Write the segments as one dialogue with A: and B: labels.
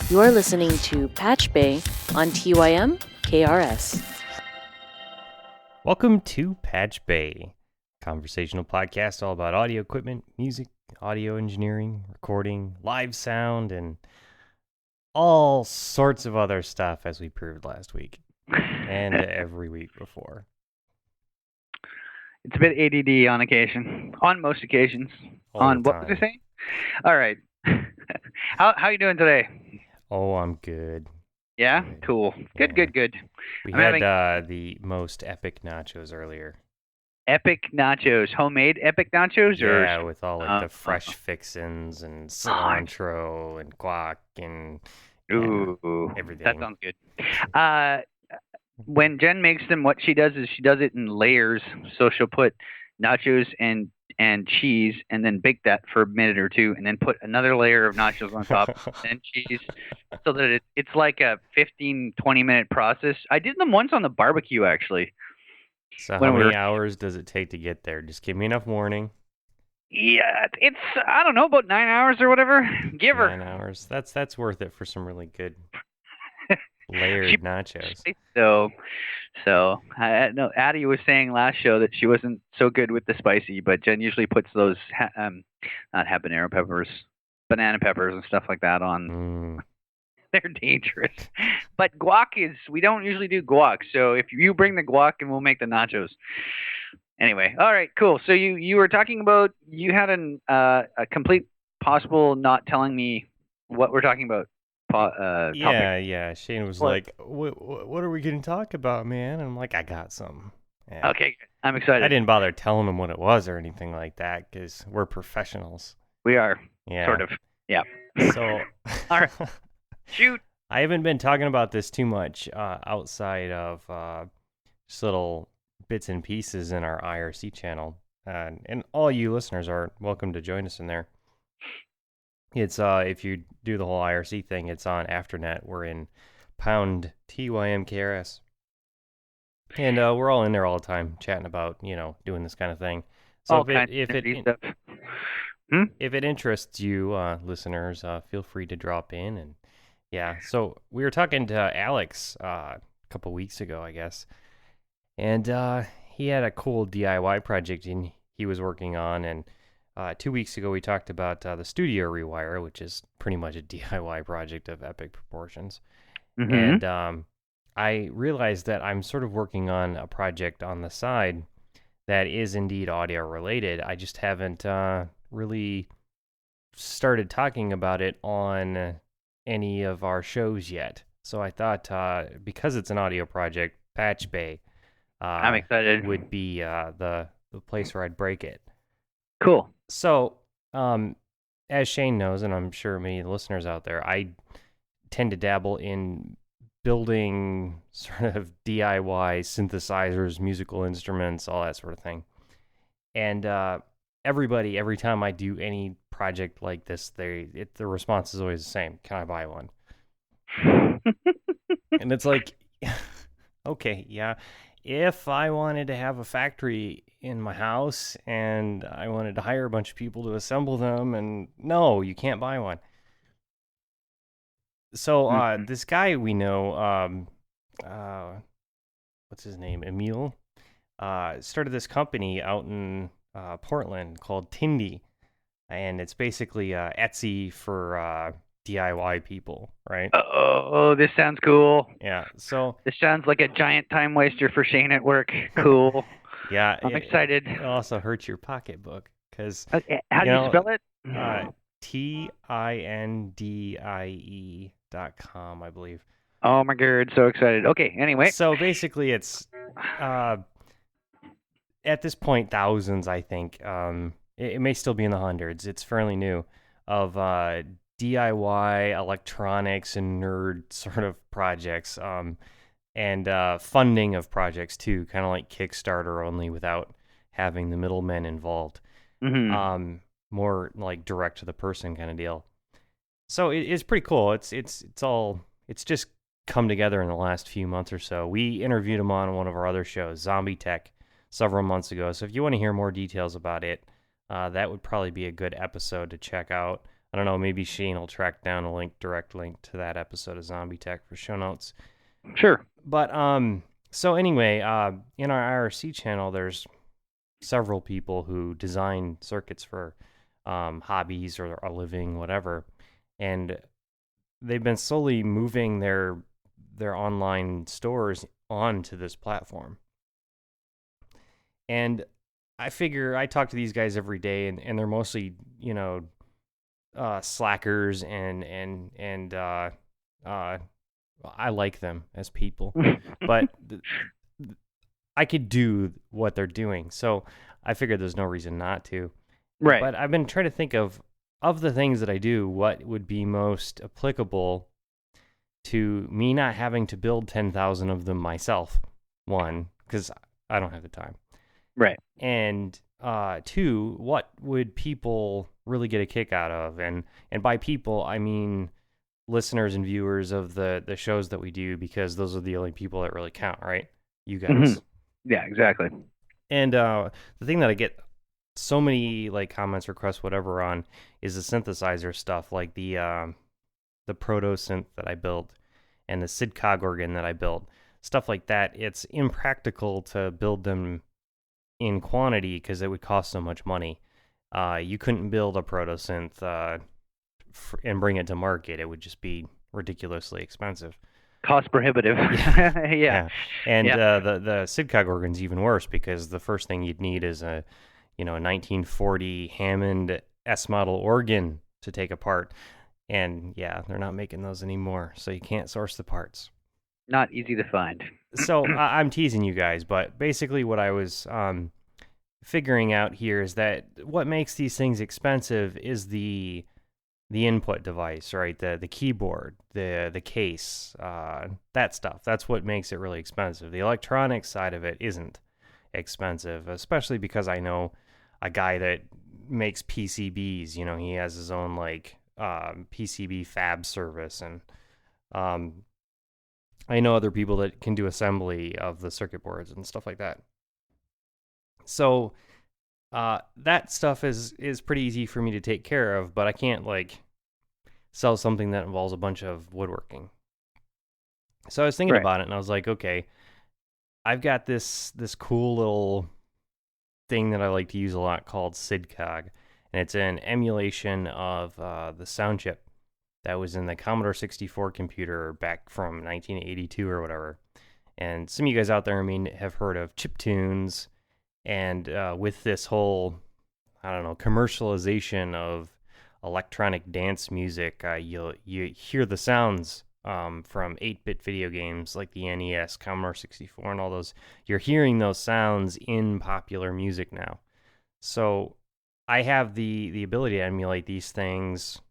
A: You're listening to PatchBay on tymkrs.
B: Welcome to PatchBay, conversational podcast all about audio equipment, music, audio engineering, recording, live sound, and all sorts of other stuff, as we proved last week and every week before.
C: It's a bit ADD on occasion, on most occasions.
B: All the
C: What was I
B: time.
C: saying? All right. How you doing today?
B: Oh, I'm good.
C: Yeah,
B: Good.
C: cool. Good,
B: Yeah.
C: good, good.
B: We
C: I'm
B: had
C: having-
B: the most epic nachos earlier.
C: Epic nachos, homemade epic nachos,
B: Yeah,
C: or
B: with all like the fresh fixins and cilantro and guac and
C: ooh,
B: everything.
C: that sounds good. When Jen makes them, what she does is she does it in layers. So she'll put nachos and cheese, and then bake that for a minute or two, and then put another layer of nachos on top, and cheese, so that it's like a 15-20 minute process. I did them once on the barbecue, actually.
B: So
C: when
B: how
C: we
B: many
C: were-
B: hours does it take to get there? Just give me enough warning.
C: Yeah, it's I don't know, about 9 hours or whatever. Give her.
B: 9 hours. That's worth it for some really good layered nachos.
C: So I know Addie was saying last show that she wasn't so good with the spicy, but Jen usually puts those not habanero peppers, banana peppers and stuff like that on.
B: Mm.
C: They're dangerous. But guac we don't usually do guac, so if you bring the guac and we'll make the nachos. Anyway, all right, cool. So you were talking about, you had a complete possible not telling me what we're talking about topic.
B: Yeah. Shane was
C: What?
B: like, "What are we going to talk about, man?" And I'm like, "I got some." Yeah.
C: Okay, I'm excited.
B: I didn't bother telling him what it was or anything like that because we're professionals.
C: We are,
B: Yeah.
C: sort of. Yeah.
B: So,
C: All right. Shoot.
B: I haven't been talking about this too much outside of just little bits and pieces in our IRC channel. And all you listeners are welcome to join us in there. It's if you do the whole IRC thing, it's on Afternet. We're in pound tymkrs. And we're all in there all the time chatting about, doing this kind of thing. So
C: All kinds
B: if
C: of
B: it
C: nerdy stuff.
B: if it interests you, listeners, feel free to drop in. And yeah, so we were talking to Alex a couple weeks ago, I guess, and he had a cool DIY project he was working on. And 2 weeks ago, we talked about the Studio Rewire, which is pretty much a DIY project of epic proportions.
C: Mhm.
B: And I realized that I'm sort of working on a project on the side that is indeed audio related. I just haven't really started talking about it on any of our shows yet. So I thought because it's an audio project, PatchBay
C: I'm excited.
B: would be the place where I'd break it.
C: Cool.
B: So, as Shane knows, and I'm sure many listeners out there, I tend to dabble in building sort of DIY synthesizers, musical instruments, all that sort of thing. And every time I do any project like this, the response is always the same. Can I buy one? And it's like, okay, yeah. If I wanted to have a factory in my house and I wanted to hire a bunch of people to assemble them, and no, you can't buy one. So this guy we know, what's his name? Emil, started this company out in Portland called Tindy, and it's basically Etsy for DIY people, right?
C: Oh, this sounds cool.
B: Yeah. So
C: This sounds like a giant time waster for Shane at work. Cool.
B: yeah,
C: I'm excited.
B: It also hurts your pocketbook because
C: Okay, how do
B: you
C: you
B: know,
C: spell it?
B: tindie.com, I believe.
C: Oh my god, so excited. Okay, anyway.
B: So basically, it's at this point thousands, I think. It may still be in the hundreds. It's fairly new of DIY electronics and nerd sort of projects, and funding of projects too, kind of like Kickstarter, only without having the middlemen involved.
C: Mhm.
B: More like direct to the person kind of deal. So it's pretty cool. It's just come together in the last few months or so. We interviewed him on one of our other shows, Zombie Tech, several months ago. So if you want to hear more details about it, that would probably be a good episode to check out. I don't know, maybe Shane will track down a direct link to that episode of Zombie Tech for show notes.
C: Sure.
B: But so anyway, in our IRC channel, there's several people who design circuits for hobbies or a living, whatever, and they've been slowly moving their online stores onto this platform. And I figure I talk to these guys every day, and they're mostly, slackers, and I like them as people, but I could do what they're doing, so I figured there's no reason not to.
C: Right.
B: But I've been trying to think of the things that I do, what would be most applicable to me not having to build 10,000 of them myself. One, because I don't have the time.
C: Right.
B: And two, what would people really get a kick out of? And by people, I mean listeners and viewers of the shows that we do, because those are the only people that really count, right? You guys.
C: Mm-hmm. Yeah, exactly.
B: And the thing that I get so many like comments, requests, whatever on is the synthesizer stuff, like the proto synth that I built and the SID-Cog organ that I built, stuff like that. It's impractical to build them in quantity because it would cost so much money. You couldn't build a proto synth and bring it to market. It would just be ridiculously expensive.
C: Cost prohibitive.
B: Yeah.
C: Yeah.
B: And the SID-Cog organ's even worse, because the first thing you'd need is a 1940 Hammond S model organ to take apart. And yeah, they're not making those anymore, so you can't source the parts.
C: Not easy to find.
B: So I'm teasing you guys, but basically what I was figuring out here is that what makes these things expensive is the input device, right? The keyboard, the case, that stuff. That's what makes it really expensive. The electronics side of it isn't expensive, especially because I know a guy that makes PCBs. He has his own PCB fab service, and I know other people that can do assembly of the circuit boards and stuff like that. So that stuff is pretty easy for me to take care of, but I can't sell something that involves a bunch of woodworking. So I was thinking about it, and I was like, okay, I've got this cool little thing that I like to use a lot called SID-Cog, and it's an emulation of the sound chip that was in the Commodore 64 computer back from 1982 or whatever. And some of you guys out there, have heard of chiptunes, and with this whole, commercialization of electronic dance music, you hear the sounds from 8-bit video games like the NES, Commodore 64, and all those. You're hearing those sounds in popular music now. So I have the ability to emulate these things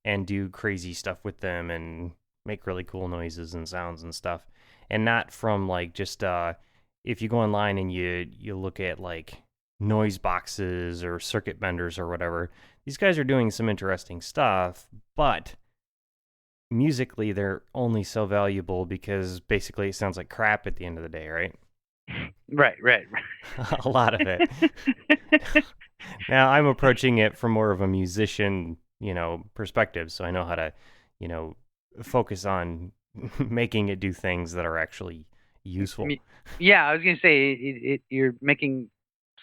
B: and do crazy stuff with them and make really cool noises and sounds and stuff. And not from just if you go online and you look at noise boxes or circuit benders or whatever, these guys are doing some interesting stuff, but musically they're only so valuable because basically it sounds like crap at the end of the day, right?
C: Right.
B: A lot of it. Now I'm approaching it from more of a musician, perspective, so I know how to, focus on making it do things that are actually useful.
C: Yeah, I was gonna say you're making.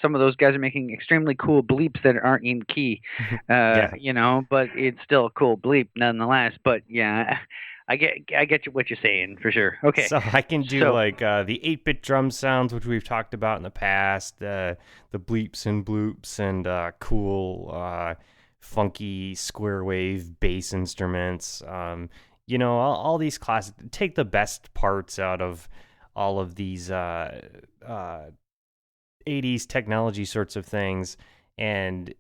C: Some of those guys are making extremely cool bleeps that aren't in key, but it's still a cool bleep nonetheless. But yeah, I get what you're saying for sure. Okay,
B: so I can do the 8-bit drum sounds, which we've talked about in the past, the bleeps and bloops, and cool, funky square wave bass instruments. All these classic. Take the best parts out of all of these 80s technology sorts of things and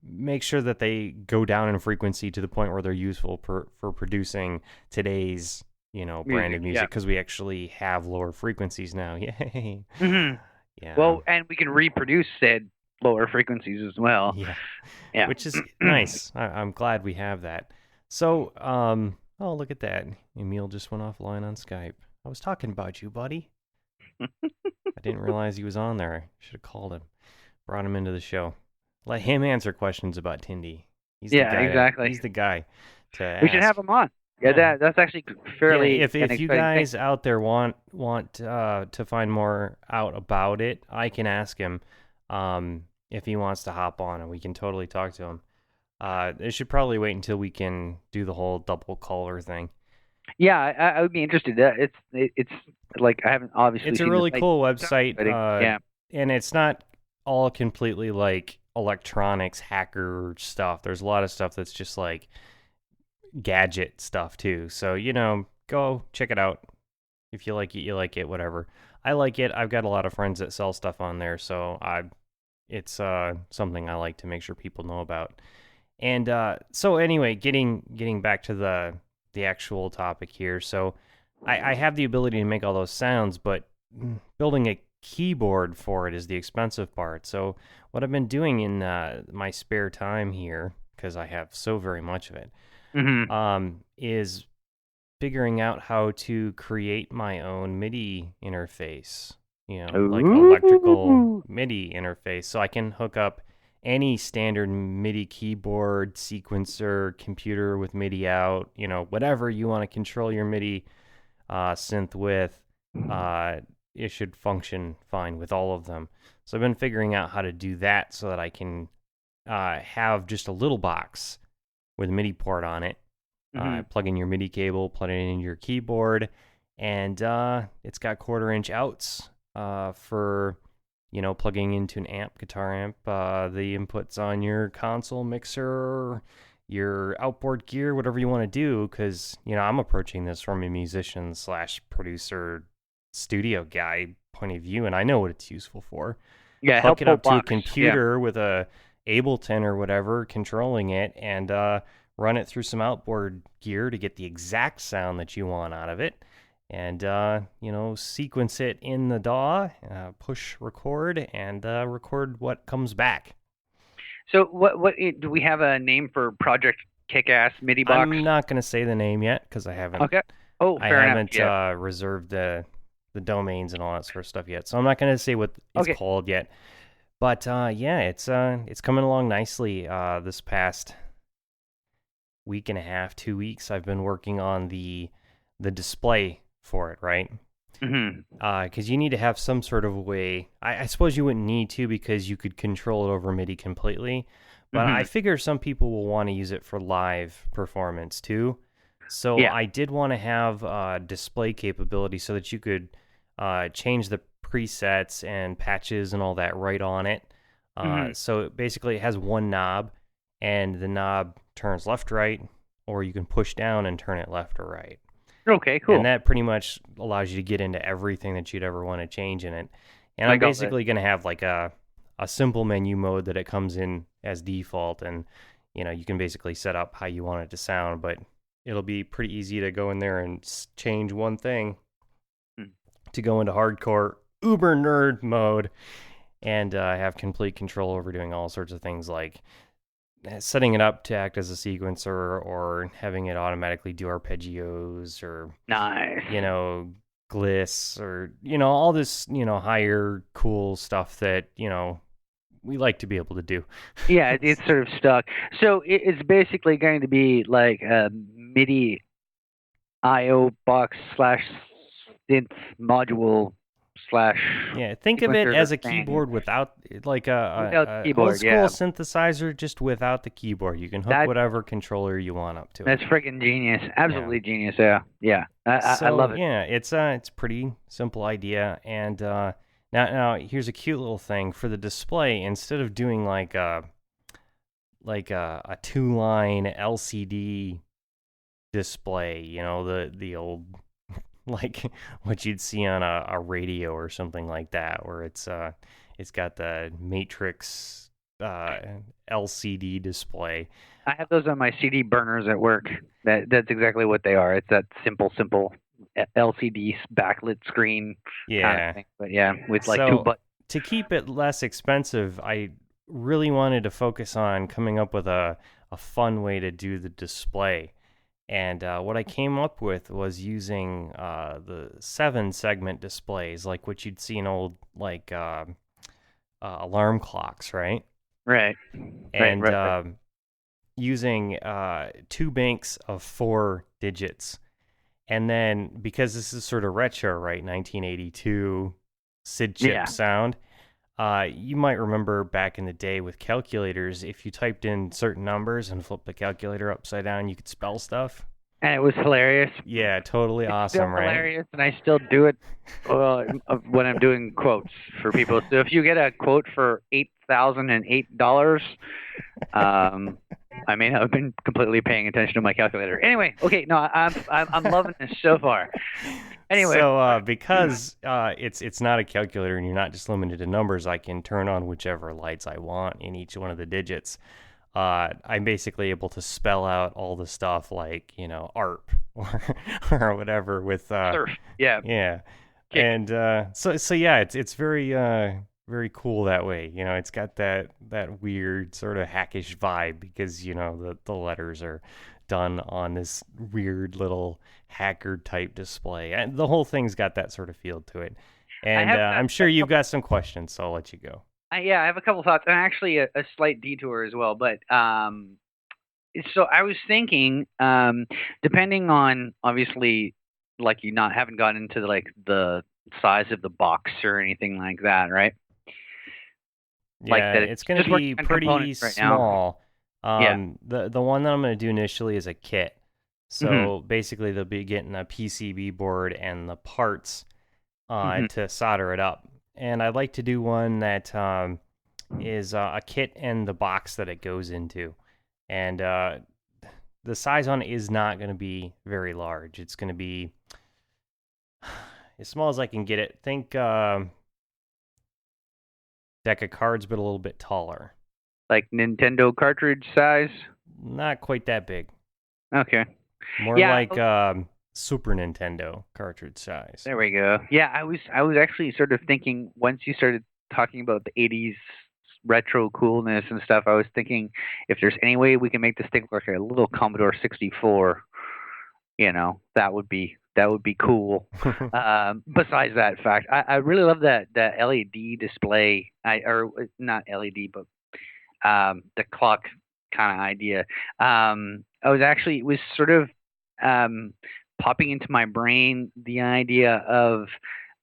B: make sure that they go down in frequency to the point where they're useful for producing today's brand of music, because we actually have lower frequencies now. Yay.
C: Mm-hmm.
B: Yeah.
C: Well, and we can reproduce said lower frequencies as well.
B: Yeah. Which is nice. I'm glad we have that. So oh, look at that, Emil just went offline on Skype. I was talking about you, buddy. I didn't realize he was on there. I should have called him. Brought him into the show. Let him answer questions about Tindy. He's the
C: Yeah,
B: guy.
C: exactly.
B: He's the guy to ask.
C: We should have him on. Yeah, that's actually fairly.
B: Yeah, if
C: an
B: you
C: exciting
B: guys
C: thing.
B: out there want to find more out about it, I can ask him if he wants to hop on, and we can totally talk to him. It should probably wait until we can do the whole double caller thing.
C: Yeah, I would be interested. It's like I haven't obviously.
B: It's a
C: seen
B: really
C: the site.
B: cool website,
C: Yeah.
B: and it's not all completely like electronics hacker stuff. There's a lot of stuff that's just like gadget stuff too. So, go check it out. If you like it, you like it, whatever. I like it. I've got a lot of friends that sell stuff on there, so it's something I like to make sure people know about. And so anyway, getting back to the actual topic here. So I have the ability to make all those sounds, but building a keyboard for it is the expensive part. So what I've been doing in my spare time here, because I have so very much of it, is figuring out how to create my own MIDI interface, like electrical MIDI interface, so I can hook up any standard MIDI keyboard, sequencer, computer with MIDI out, whatever you want to control your MIDI synth with, it should function fine with all of them. So I've been figuring out how to do that so that I can have just a little box with a MIDI port on it. Plug in your MIDI cable, plug it in your keyboard, and it's got 1/4-inch outs for plugging into an amp, guitar amp, the inputs on your console mixer, your outboard gear, whatever you want to do, because I'm approaching this from a musician / producer studio guy point of view, and I know what it's useful for.
C: Yeah,
B: hook it up to a
C: box.
B: computer with a Ableton or whatever controlling it, and run it through some outboard gear to get the exact sound that you want out of it, and sequence it in the DAW, push record, and record what comes back.
C: So what do we have a name for Project Kick-Ass MIDI box?
B: I'm not going to say the name yet because I haven't.
C: Okay. Oh, fair enough.
B: haven't reserved the domains and all that sort of stuff yet, so I'm not going to say what it's called yet. But it's coming along nicely. This past week and a half, 2 weeks, I've been working on the display for it, right? Because you need to have some sort of a way. I suppose you wouldn't need to, because you could control it over MIDI completely. But I figure some people will want to use it for live performance too. So I did want to have display capability so that you could change the presets and patches and all that right on it. So basically it has one knob, and the knob turns left, right, or you can push down and turn it left or right.
C: Okay, cool.
B: And that pretty much allows you to get into everything that you'd ever want to change in it. And I'm basically going to have like a simple menu mode that it comes in as default, and you can basically set up how you want it to sound, but it'll be pretty easy to go in there and change one thing to go into hardcore uber nerd mode, and have complete control over doing all sorts of things like setting it up to act as a sequencer, or having it automatically do arpeggios, or gliss, or all this higher cool stuff that we like to be able to do.
C: Yeah, it's sort of stuck. So it's basically going to be like a MIDI IO box / synth module /
B: think of it as a keyboard without, like a
C: keyboard,
B: old school synthesizer, just without the keyboard. You can hook whatever controler you want up to it.
C: That's freaking genius. Absolutely genius. Yeah. I love it.
B: Yeah, it's a pretty simple idea. And now here's a cute little thing for the display. Instead of doing like a 2-line LCD display, the old, like what you'd see on a radio or something like that, where it's got the matrix LCD display.
C: I have those on my CD burners at work. That's exactly what they are. It's that simple LCD backlit screen kind of thing. But with like two buttons.
B: To keep it less expensive, I really wanted to focus on coming up with a fun way to do the display. And what I came up with was using the 7-segment displays, like what you'd see in old alarm clocks, right?
C: Right.
B: And
C: right.
B: using 2 banks of 4 digits. And then, because this is sort of retro, right, 1982 SID chip sound, you might remember back in the day with calculators, if you typed in certain numbers and flipped the calculator upside down, you could spell stuff.
C: And it was hilarious.
B: Yeah, totally awesome,
C: still
B: right?
C: Hilarious, and I still do it when I'm doing quotes for people. So if you get a quote for $8,008, I may not have been completely paying attention to my calculator. Anyway, okay, no, I'm loving this so far. Anyway,
B: so because it's not a calculator and you're not just limited to numbers, I can turn on whichever lights I want in each one of the digits. I'm basically able to spell out all the stuff like, ARP or whatever with
C: surf. Yeah.
B: Yeah. And so yeah, it's very very cool that way. It's got that weird sort of hackish vibe because the letters are done on this weird little hacker type display. And the whole thing's got that sort of feel to it. And I'm sure you've got some questions, so I'll let you go.
C: Yeah, I have a couple thoughts, and actually a slight detour as well. But so I was thinking, depending on, obviously, like you haven't gotten into the size of the box or anything like that, right?
B: Yeah,
C: like that
B: it's going to be pretty small. The one that I'm going to do initially is a kit. So basically, they'll be getting a PCB board and the parts to solder it up. And I'd like to do one that is a kit and the box that it goes into. And the size on it is not going to be very large. It's going to be as small as I can get it. Think deck of cards, but a little bit taller.
C: Like Nintendo cartridge size?
B: Not quite that big.
C: Okay.
B: More like Super Nintendo cartridge size.
C: There we go. Yeah, I was actually sort of thinking, once you started talking about the 80s retro coolness and stuff, I was thinking if there's any way we can make this thing look like a little Commodore 64, that would be cool. Besides that fact, I really love that LED display. Or not LED, but the clock kind of idea. It was sort of popping into my brain the idea of,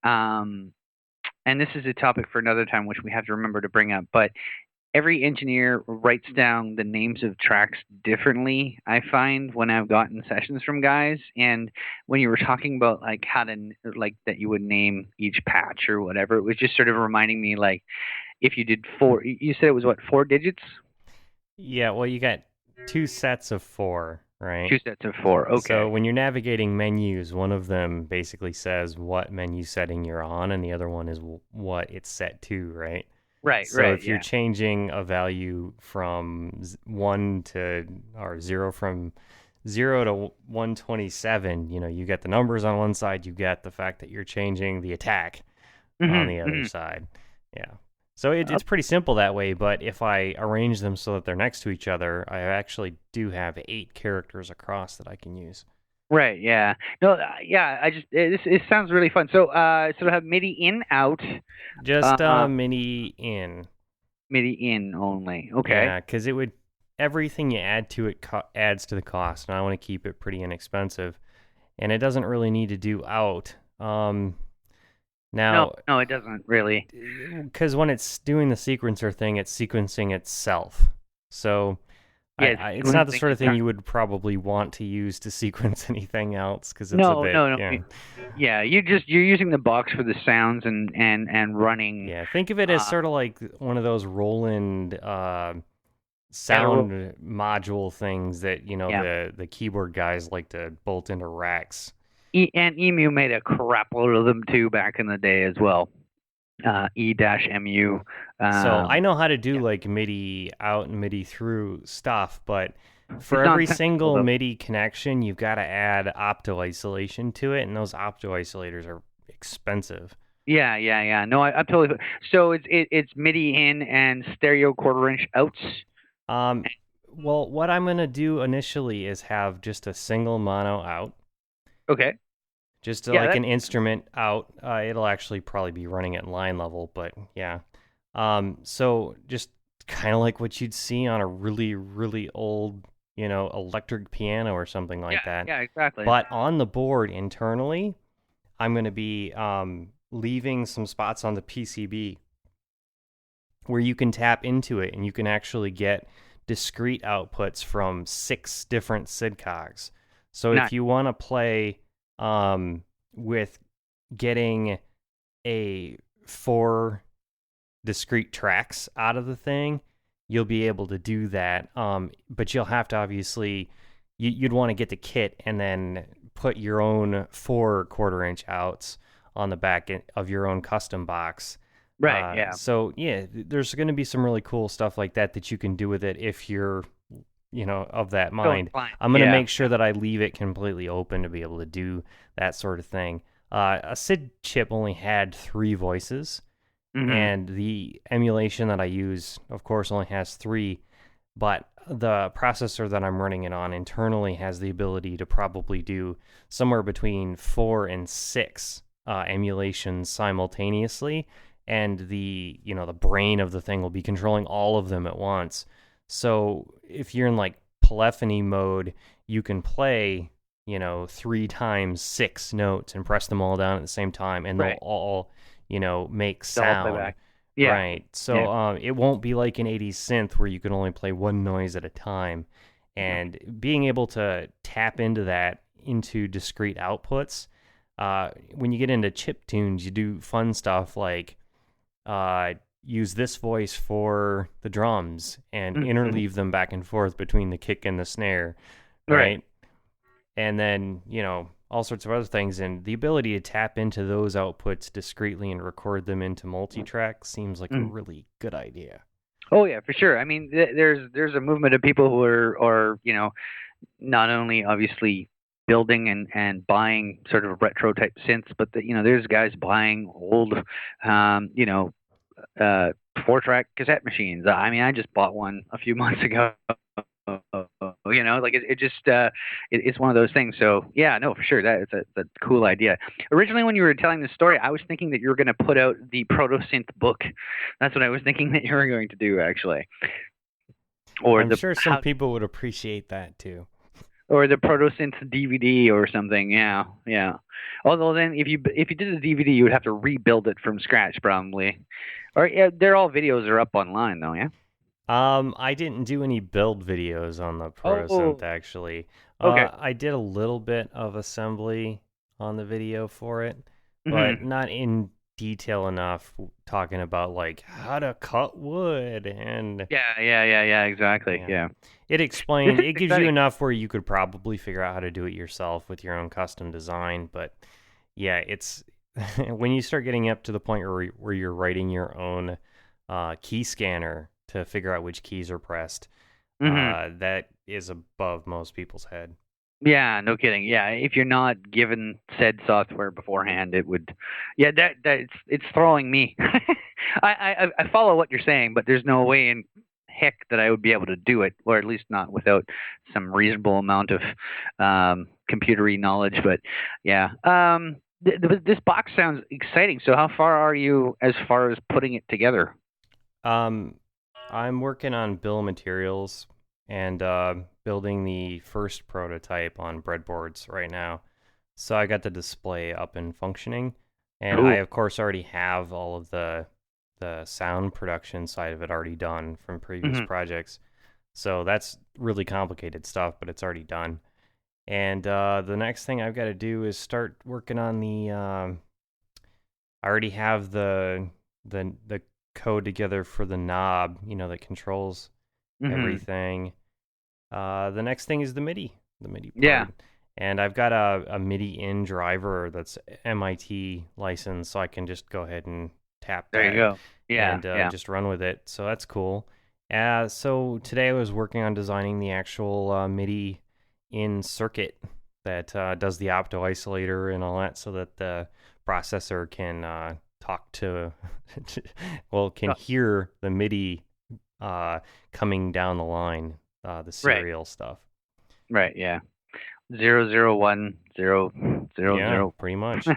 C: and this is a topic for another time, which we have to remember to bring up, but every engineer writes down the names of tracks differently, I find, when I've gotten sessions from guys. And when you were talking about like how to, like, that you would name each patch or whatever, it was just sort of reminding me, like, if you did 4, you said it was what, 4 digits?
B: Yeah, well, you got 2 sets of 4. Right.
C: 2 sets of 4. Okay.
B: So when you're navigating menus, one of them basically says what menu setting you're on, and the other one is what it's set to, right?
C: Right.
B: So if you're changing a value from 0 from 0 to 127, you get the numbers on one side, you get the fact that you're changing the attack on the other side. Yeah. So it's pretty simple that way, but if I arrange them so that they're next to each other, I actually do have 8 characters across that I can use.
C: Right, yeah. No, yeah, it sounds really fun. So have MIDI in, out?
B: Just MIDI in.
C: MIDI in only, okay.
B: Yeah, because everything you add to it adds to the cost, and I want to keep it pretty inexpensive. And it doesn't really need to do out. Now,
C: no, it doesn't really.
B: Because when it's doing the sequencer thing, it's sequencing itself. So it's not the sort of thing you would probably want to use to sequence anything else, because it's a bit... No.
C: Yeah, you're using the box for the sounds and running.
B: Yeah, think of it as sort of like one of those Roland sound module things that, the keyboard guys like to bolt into racks.
C: And EMU made a crap load of them too back in the day as well. E-MU.
B: So I know how to do like MIDI out and MIDI through stuff, but for every single MIDI connection, you've got to add opto isolation to it, and those opto isolators are expensive.
C: Yeah. No, I'm totally. So it's MIDI in and stereo 1/4 inch outs.
B: Well, what I'm gonna do initially is have just a single mono out.
C: Okay.
B: Just like an instrument out. It'll actually probably be running at line level, but yeah. So just kind of like what you'd see on a really, really old, electric piano or something like that.
C: Yeah, exactly.
B: But on the board internally, I'm going to be leaving some spots on the PCB where you can tap into it and you can actually get discrete outputs from 6 different SID cogs. So
C: Nice.
B: if you want to play with getting 4 discrete tracks out of the thing, you'll be able to do that. But you'll have to obviously, you'd want to get the kit and then put your own 4 quarter-inch outs on the back of your own custom box.
C: Right, yeah.
B: So, yeah, there's going to be some really cool stuff like that you can do with it if you're, of that mind. I'm going to make sure that I leave it completely open to be able to do that sort of thing. A SID chip only had 3 voices, and the emulation that I use, of course, only has 3, but the processor that I'm running it on internally has the ability to probably do somewhere between 4 and 6 emulations simultaneously, and the brain of the thing will be controlling all of them at once. So if you're in like polyphony mode, you can play 3 times 6 notes and press them all down at the same time, and they'll all make sound.
C: Yeah.
B: Right. So it won't be like an 80s synth where you can only play one noise at a time. And being able to tap into that into discrete outputs, when you get into chip tunes, you do fun stuff like use this voice for the drums and interleave them back and forth between the kick and the snare. Right. And then, all sorts of other things, and the ability to tap into those outputs discreetly and record them into multi-track seems like a really good idea.
C: Oh yeah, for sure. I mean, there's a movement of people who are not only obviously building and buying sort of retro type synths, but there's guys buying old 4-track cassette machines. I mean, I just bought one a few months ago. It's one of those things. So yeah, no, for sure, that's a cool idea. Originally, when you were telling this story, I was thinking that you were going to put out the proto synth book. That's what I was thinking that you were going to do, actually. Or
B: I'm sure some people would appreciate that too.
C: Or the proto synth DVD or something. Yeah. Although then, if you did a DVD, you would have to rebuild it from scratch, probably. Or they're all videos are up online though. Yeah.
B: I didn't do any build videos on the ProtoSynth, actually.
C: Okay.
B: I did a little bit of assembly on the video for it, but not in detail enough talking about like how to cut wood and
C: yeah, exactly. Yeah.
B: It explained, it gives you enough where you could probably figure out how to do it yourself with your own custom design, but yeah, it's when you start getting up to the point where you're writing your own key scanner to figure out which keys are pressed, that is above most people's head.
C: Yeah, no kidding. Yeah, if you're not given said software beforehand, it would. Yeah, it's throwing me. I follow what you're saying, but there's no way in heck that I would be able to do it, or at least not without some reasonable amount of computery knowledge. But yeah, this box sounds exciting. So how far are you as far as putting it together?
B: I'm working on bill of materials and building the first prototype on breadboards right now. So I got the display up and functioning, and I of course already have all of the sound production side of it already done from previous projects. So that's really complicated stuff, but it's already done. And the next thing I've got to do is start working on the. I already have the code together for the knob, that controls everything. The next thing is the MIDI part.
C: Yeah.
B: And I've got a MIDI in driver that's MIT licensed, so I can just go ahead and tap that.
C: There you go. Yeah.
B: And just run with it. So that's cool. So today I was working on designing the actual MIDI in circuit that does the opto isolator and all that, so that the processor can talk to, hear the MIDI coming down the line, the serial stuff.
C: Right, yeah. 001 000.
B: Yeah, pretty much.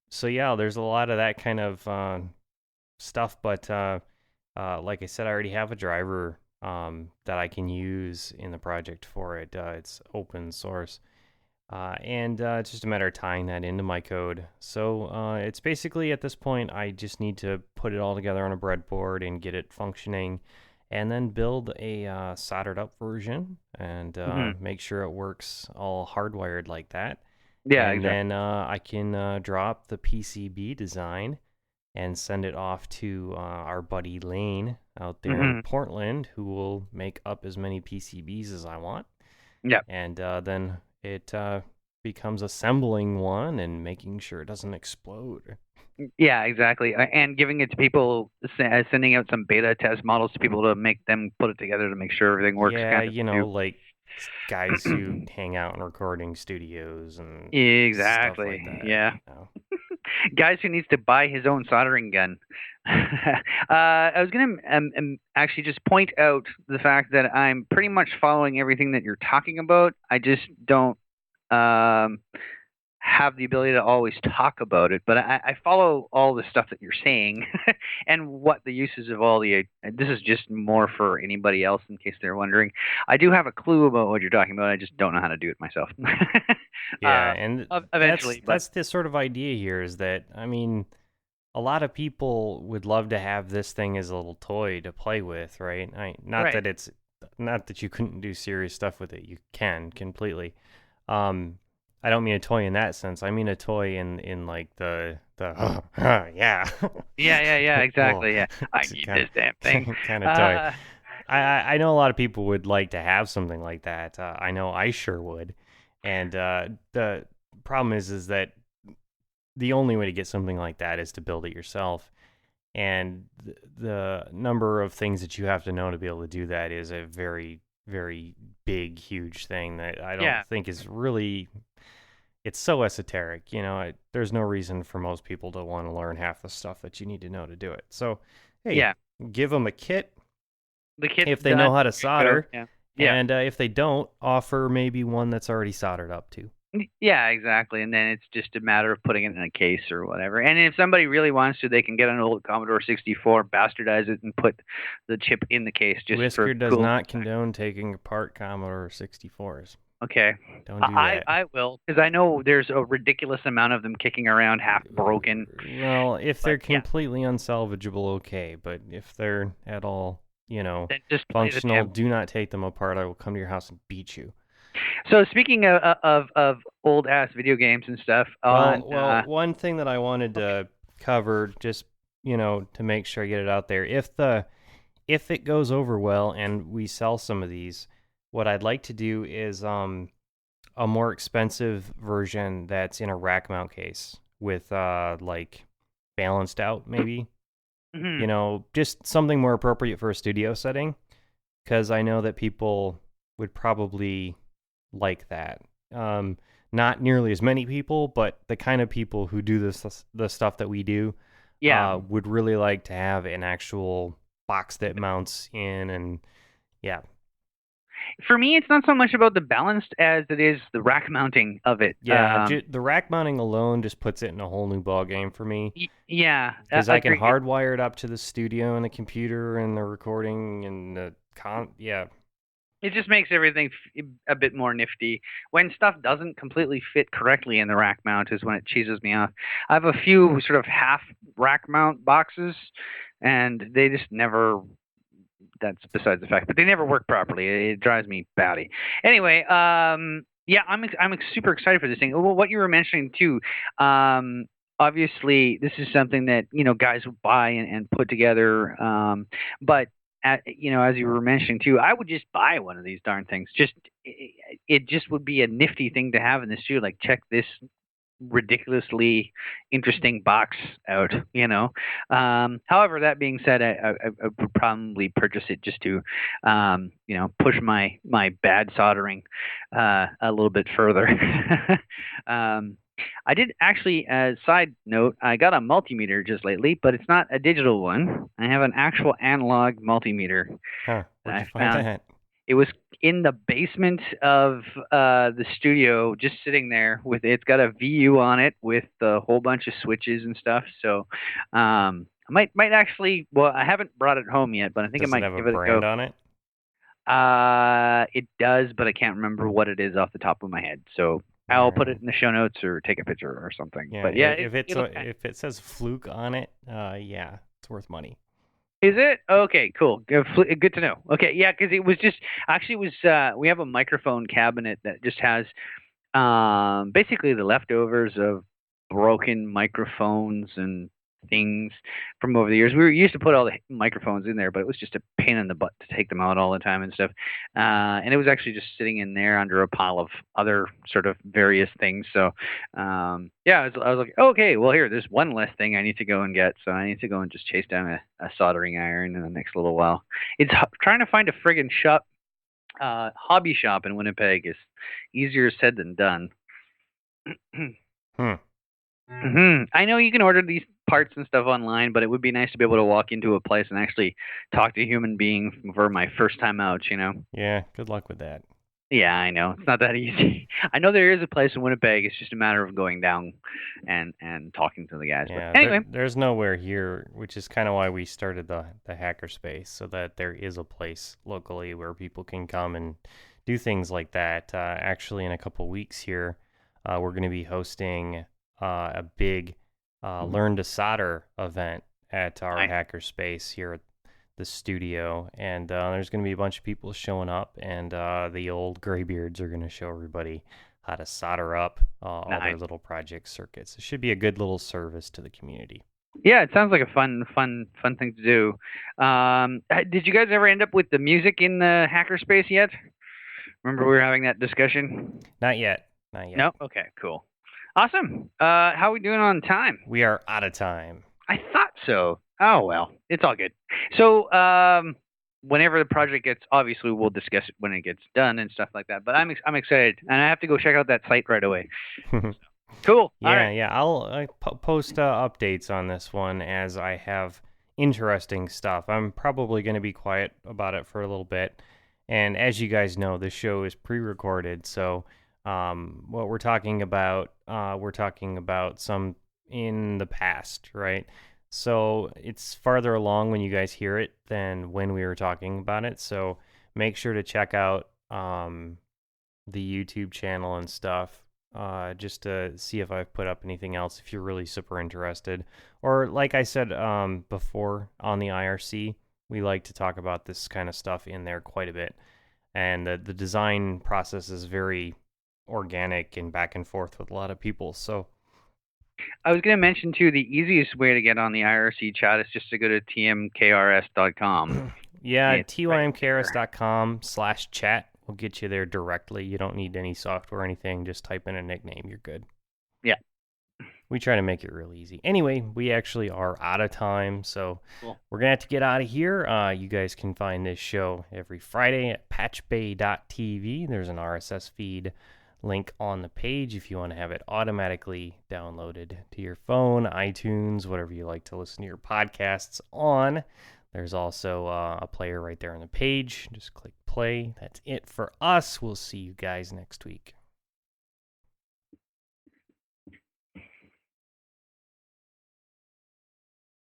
B: So yeah, there's a lot of that kind of stuff, but Like I said, I already have a driver that I can use in the project for it. It's open source. And it's just a matter of tying that into my code. So it's basically at this point, I just need to put it all together on a breadboard and get it functioning, and then build a soldered up version and make sure it works all hardwired like that.
C: Yeah,
B: And
C: exactly.
B: then I can drop the PCB design and send it off to our buddy Lane out there in Portland, who will make up as many PCBs as I want.
C: Yeah.
B: And then it becomes assembling one and making sure it doesn't explode.
C: Yeah, exactly. And giving it to people, sending out some beta test models to people to make them put it together to make sure everything works.
B: Yeah,
C: Kind of too.
B: like guys who hang out in recording studios and stuff
C: Exactly.
B: like that.
C: Yeah.
B: You know?
C: Guys who needs to buy his own soldering gun. I was going to actually just point out the fact that I'm pretty much following everything that you're talking about. I just don't have the ability to always talk about it, but I follow all the stuff that you're saying and what the uses of all the. This is just more for anybody else in case they're wondering. I do have a clue about what you're talking about. I just don't know how to do it myself.
B: Yeah, and
C: Eventually,
B: that's the sort of idea here is that, I mean, a lot of people would love to have this thing as a little toy to play with, right? Not
C: Right.
B: that not that you couldn't do serious stuff with it. You can completely. I don't mean a toy in that sense. I mean a toy in like the yeah.
C: Yeah,
B: Well,
C: exactly. Yeah, I need this damn thing.
B: kind of toy. I know a lot of people would like to have something like that. I know I sure would. And the problem is that the only way to get something like that is to build it yourself. And the number of things that you have to know to be able to do that is a very, very big, huge thing that I
C: Yeah.
B: don't think is really. It's so esoteric, there's no reason for most people to want to learn half the stuff that you need to know to do it. So, hey,
C: Yeah.
B: give them a kit
C: The kit's
B: if they
C: done.
B: know how to
C: Good to go.
B: solder.
C: Yeah. Yeah.
B: And if they don't, offer maybe one that's already soldered up too.
C: Yeah, exactly. And then it's just a matter of putting it in a case or whatever. And if somebody really wants to, they can get an old Commodore 64, bastardize it, and put the chip in the case just
B: Whisker
C: for
B: does
C: cool.
B: not condone taking apart Commodore 64s.
C: Okay.
B: Don't do that.
C: I will, because I know there's a ridiculous amount of them kicking around half broken.
B: Well, if they're
C: But, yeah.
B: completely unsalvageable, okay. But if they're at all,
C: Then just play the
B: functional,
C: damn.
B: do not take them apart. I will come to your house and beat you.
C: So speaking of old ass video games and stuff, on
B: Well, one thing that I wanted to cover, just to make sure I get it out there, if it goes over well and we sell some of these, what I'd like to do is a more expensive version that's in a rack mount case with like balanced out maybe. Just something more appropriate for a studio setting, because I know that people would probably like that. Not nearly as many people, but the kind of people who do the stuff that we do,
C: yeah.
B: would really like to have an actual box that mounts in, and yeah.
C: For me, it's not so much about the balanced as it is the rack mounting of it.
B: Yeah, the rack mounting alone just puts it in a whole new ball game for me.
C: Yeah,
B: Because I can
C: agreed.
B: hardwire it up to the studio and the computer and the recording and the yeah.
C: It just makes everything a bit more nifty. When stuff doesn't completely fit correctly in the rack mount is when it cheeses me off. I have a few sort of half rack mount boxes, and they just never. That's besides the fact, but they never work properly. It drives me batty. Anyway, yeah, I'm super excited for this thing. Well, what you were mentioning too, obviously this is something that guys would buy and put together. But as you were mentioning too, I would just buy one of these darn things. It just would be a nifty thing to have in the studio. Like, check this ridiculously interesting box out. However, that being said, I would probably purchase it just to push my bad soldering a little bit further. I did actually, side note, I got a multimeter just lately, but it's not a digital one. I have an actual analog multimeter.
B: Huh, where'd
C: I
B: you find
C: found
B: that?
C: it was in the basement of the studio, just sitting there with it's got a VU on it with a whole bunch of switches and stuff. So I might actually. Well, I haven't brought it home yet, but I think I
B: Does it
C: might
B: have a
C: give it a
B: brand
C: go.
B: on it?
C: It does, but I can't remember what it is off the top of my head. So I'll put it in the show notes or take a picture or something.
B: Yeah,
C: But yeah,
B: if it says Fluke on it, yeah, it's worth money.
C: is it? Okay, cool. Good to know. Okay, yeah, because it was just actually it was we have a microphone cabinet that just has basically the leftovers of broken microphones and things from over the years. We were used to put all the microphones in there, but it was just a pain in the butt to take them out all the time and stuff. And it was actually just sitting in there under a pile of other sort of various things. So, yeah, I was like, okay, well, here, there's one less thing I need to go and get. So I need to go and just chase down a soldering iron in the next little while. It's trying to find a friggin' hobby shop in Winnipeg is easier said than done. I know you can order these parts and stuff online, but it would be nice to be able to walk into a place and actually talk to human beings for my first time out, you know?
B: Yeah, good luck with that.
C: Yeah, I know. It's not that easy. I know there is a place in Winnipeg. It's just a matter of going down and talking to the guys.
B: Yeah,
C: But anyway,
B: there's nowhere here, which is kind of why we started the hackerspace, so that there is a place locally where people can come and do things like that. Actually, in a couple weeks here, we're going to be hosting a big Learn to Solder event at our hackerspace here at the studio, and there's going to be a bunch of people showing up, and the old graybeards are going to show everybody how to solder up all their little project circuits. It should be a good little service to the community.
C: Yeah, it sounds like a fun thing to do. Did you guys ever end up with the music in the hackerspace yet? Remember we were having that discussion?
B: Not yet. Not yet.
C: No? Okay, cool. Awesome. How are we doing on time?
B: We are out of time.
C: I thought so. Oh, well, it's all good. So, whenever the project gets, obviously we'll discuss it when it gets done and stuff like that. But I'm excited, and I have to go check out that site right away. Cool.
B: Yeah,
C: all right.
B: yeah. I'll post updates on this one as I have interesting stuff. I'm probably going to be quiet about it for a little bit. And as you guys know, this show is pre-recorded, so what we're talking about some in the past, right? So it's farther along when you guys hear it than when we were talking about it. So make sure to check out the YouTube channel and stuff just to see if I've put up anything else if you're really super interested. Or like I said before on the IRC, we like to talk about this kind of stuff in there quite a bit. And the design process is very organic and back and forth with a lot of people. So
C: I was going to mention, too, the easiest way to get on the IRC chat is just to go to tymkrs.com.
B: Yeah, tymkrs.com/chat will get you there directly. You don't need any software or anything. Just type in a nickname. You're good.
C: Yeah.
B: We try to make it real easy. Anyway, we actually are out of time, so we're going to have to get out of here. You guys can find this show every Friday at patchbay.tv. There's an RSS feed link on the page if you want to have it automatically downloaded to your phone, iTunes, whatever you like to listen to your podcasts on. There's also a player right there on the page. Just click play. That's it for us. We'll see you guys next week.